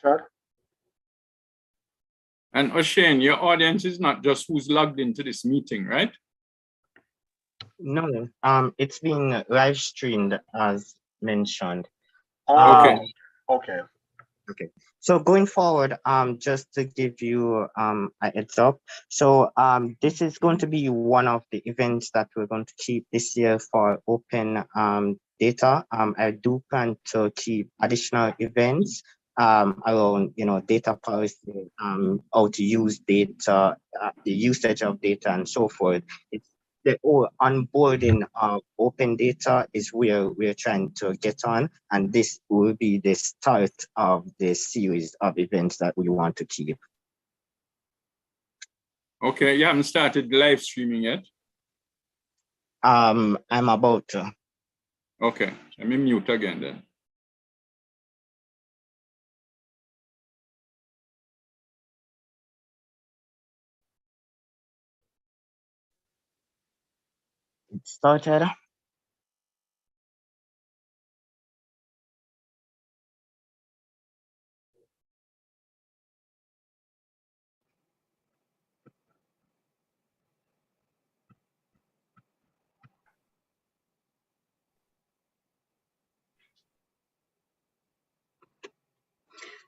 chat. And O'Shane, your audience is not just who's logged into this meeting, right? No, it's being live streamed as mentioned. Okay. Okay. Okay. So going forward, just to give you a heads up, so this is going to be one of the events that we're going to keep this year for open data. I do plan to keep additional events around, data policy, how to use data, the usage of data, and so forth. It's the whole onboarding of open data is where we're trying to get on, and this will be the start of the series of events that we want to keep. Okay, you haven't started live streaming yet? I'm about to. Okay, let me mute again then. It started.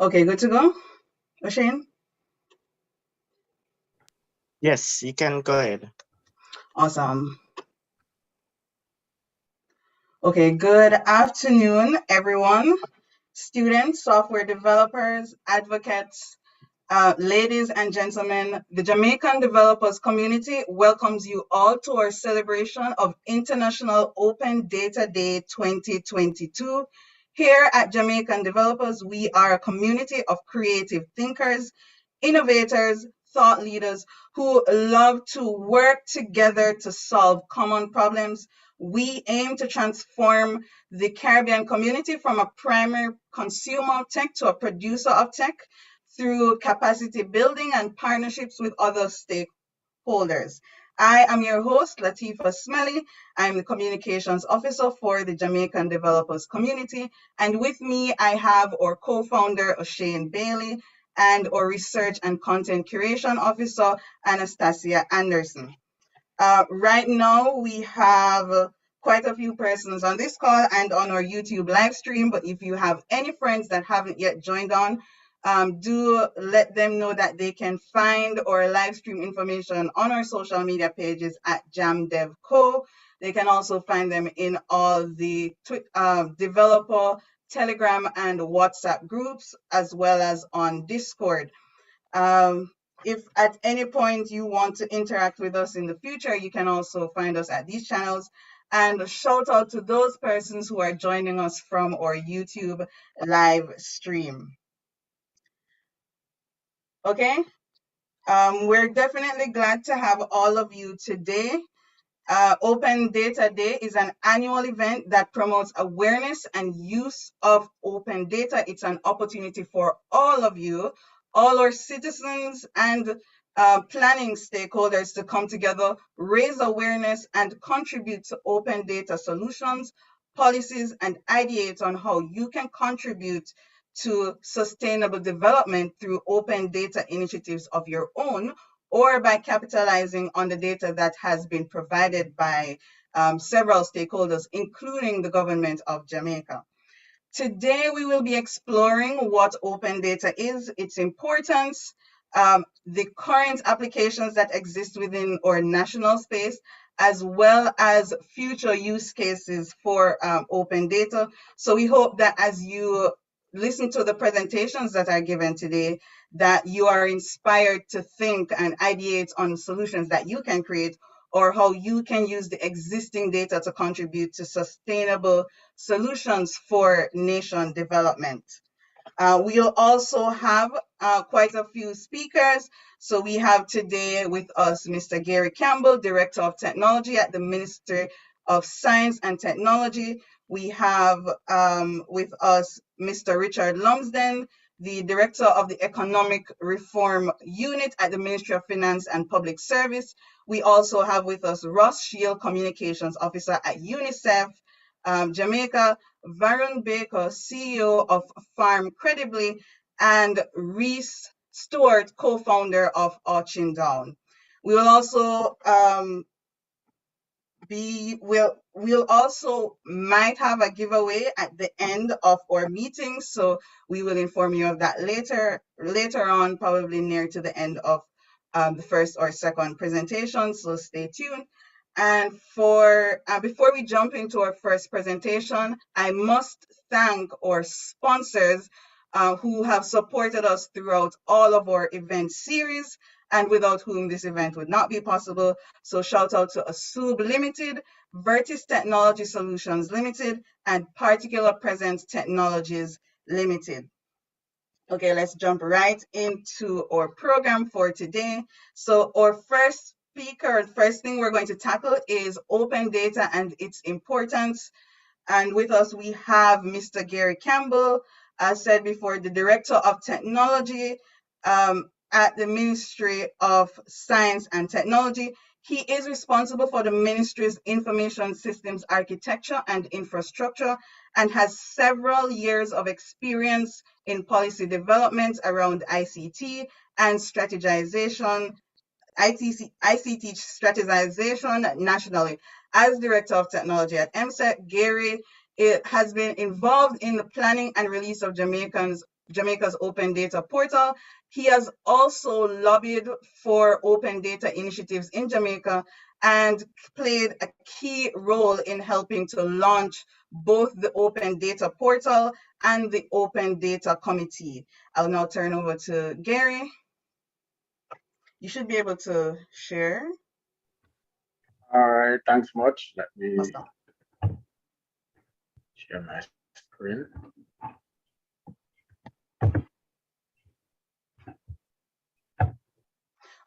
Okay, good to go, O'Shane? Yes, you can go ahead. Awesome. Okay, good afternoon, everyone. Students, software developers, advocates, ladies and gentlemen, the Jamaican developers community welcomes you all to our celebration of International Open Data Day 2022. Here at Jamaican Developers, we are a community of creative thinkers, innovators, thought leaders who love to work together to solve common problems. We aim to transform the Caribbean community from a primary consumer of tech to a producer of tech through capacity building and partnerships with other stakeholders. I am your host, Latifa Smelly. I'm the communications officer for the Jamaican developers community. And with me, I have our co-founder, O'Shane Bailey, and our research and content curation officer, Anastasia Anderson. Right now, we have quite a few persons on this call and on our YouTube live stream, but if you have any friends that haven't yet joined on, do let them know that they can find our live stream information on our social media pages at JamDevCo. They can also find them in all the developer, Telegram, and WhatsApp groups, as well as on Discord. If at any point you want to interact with us in the future, you can also find us at these channels. And shout out to those persons who are joining us from our YouTube live stream. Okay, we're definitely glad to have all of you today. Open Data Day is an annual event that promotes awareness and use of open data. It's an opportunity for all of you, all our citizens and planning stakeholders to come together, raise awareness, and contribute to open data solutions, policies, and ideate on how you can contribute to sustainable development through open data initiatives of your own, or by capitalizing on the data that has been provided by several stakeholders, including the government of Jamaica. Today, we will be exploring what open data is, its importance, the current applications that exist within our national space, as well as future use cases for open data. So we hope that as you listen to the presentations that are given today, that you are inspired to think and ideate on solutions that you can create or how you can use the existing data to contribute to sustainable solutions for nation development. We'll also have quite a few speakers. So we have today with us Mr. Gary Campbell, Director of Technology at the Ministry of Science and Technology. We have with us Mr. Richard Lumsden, the Director of the Economic Reform Unit at the Ministry of Finance and Public Service. We also have with us Shiel, Communications Officer at UNICEF, Jamaica, Varun Baker, CEO of Credibly, and Rhys Stewart, co-founder of Arching Down. We will also we'll also might have a giveaway at the end of our meeting, so we will inform you of that later on, probably near to the end of the first or second presentation, so stay tuned. And before we jump into our first presentation, I must thank our sponsors who have supported us throughout all of our event series, and without whom this event would not be possible. So shout out to Asub Limited, Vertis Technology Solutions Limited, and Particular Presence Technologies Limited. Okay, let's jump right into our program for today. So our first thing we're going to tackle is open data and its importance. And with us, we have Mr. Gary Campbell, as said before, the Director of Technology at the Ministry of Science and Technology. He is responsible for the ministry's information systems architecture and infrastructure, and has several years of experience in policy development around ICT and strategization, ICT strategization nationally. As Director of Technology at MSEC, Gary has been involved in the planning and release of Jamaica's open data portal. He has also lobbied for open data initiatives in Jamaica and played a key role in helping to launch both the open data portal and the open data committee. I'll now turn over to Gary. You should be able to share. All right, thanks much. Let me share my screen.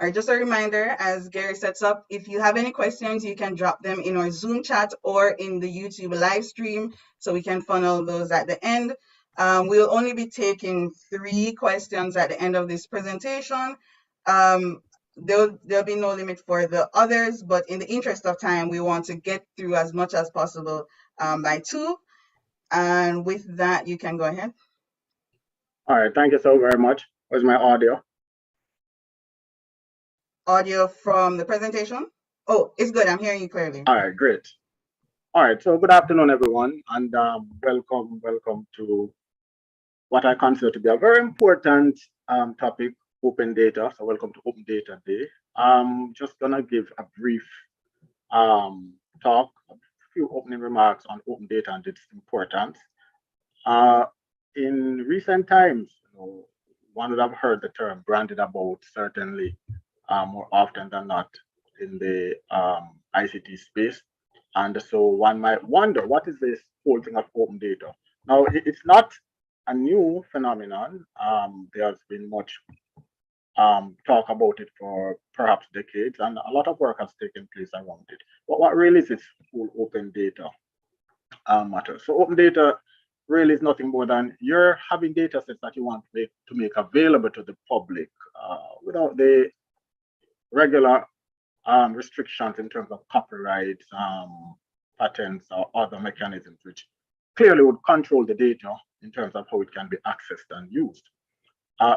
All right, just a reminder, as Gary sets up, if you have any questions, you can drop them in our Zoom chat or in the YouTube live stream, so we can funnel those at the end. We'll only be taking 3 questions at the end of this presentation. There'll be no limit for the others, but in the interest of time, we want to get through as much as possible by 2. And with that, you can go ahead. All right, thank you so very much. Where's my audio? Audio from the presentation? Oh, it's good. I'm hearing you clearly. All right, great. All right, so good afternoon, everyone, and welcome to what I consider to be a very important topic, open data. So welcome to Open Data Day. I'm just gonna give a brief talk, a few opening remarks on open data and its importance. In recent times, one would have heard the term branded about, certainly more often than not in the ICT space. And so one might wonder, what is this whole thing of open data? Now, it's not a new phenomenon. There's been much talk about it for perhaps decades, and a lot of work has taken place around it. But what really is this whole open data matter? So open data really is nothing more than you're having data sets that you want to make available to the public without the regular restrictions in terms of copyrights, patents, or other mechanisms which clearly would control the data in terms of how it can be accessed and used.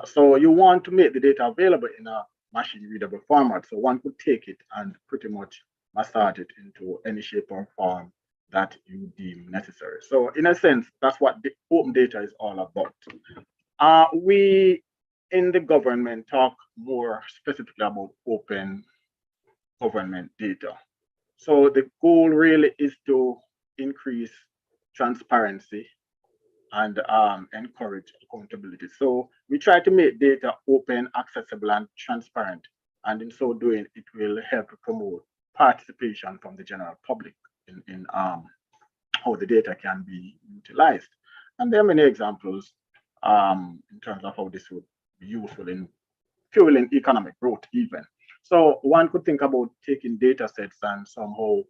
So you want to make the data available in a machine readable format, so one could take it and pretty much massage it into any shape or form that you deem necessary. So in a sense, that's what the open data is all about. We in the government talk more specifically about open government data. So the goal really is to increase transparency and encourage accountability. So we try to make data open, accessible, and transparent. And in so doing, it will help to promote participation from the general public in how the data can be utilized. And there are many examples in terms of how this would be useful in fueling economic growth even. So one could think about taking data sets and somehow,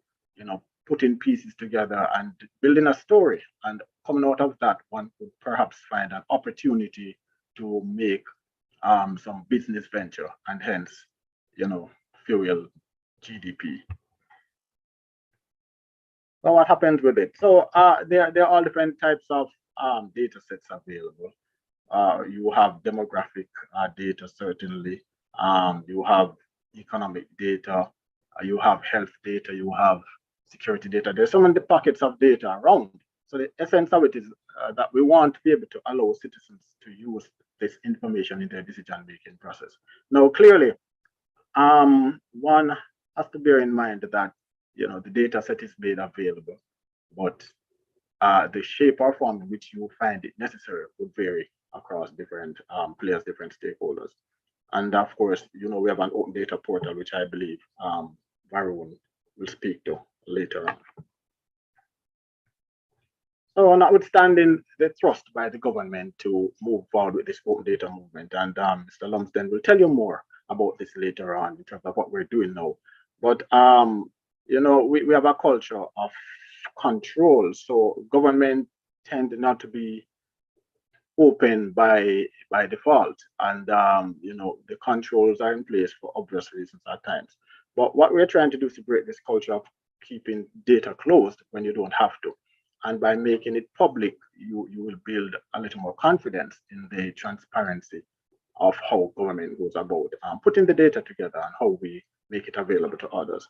putting pieces together and building a story. And coming out of that, one could perhaps find an opportunity to make some business venture and hence, fuel GDP. So what happens with it? So there are all different types of data sets available. You have demographic data, certainly. You have economic data. You have health data. You have security data. There's so many pockets of data around. So the essence of it is that we want to be able to allow citizens to use this information in their decision-making process. Now, clearly, one has to bear in mind that the data set is made available, but the shape or form in which you find it necessary would vary across different players, different stakeholders. And of course, we have an open data portal, which I believe Varun will speak to later on. So notwithstanding the thrust by the government to move forward with this open data movement, and Mr. Lumsden will tell you more about this later on in terms of what we're doing now. But we have a culture of control. So government tend not to be open by default, and the controls are in place for obvious reasons at times. But what we're trying to do is to break this culture of keeping data closed when you don't have to. And by making it public, you will build a little more confidence in the transparency of how government goes about putting the data together and how we make it available to others.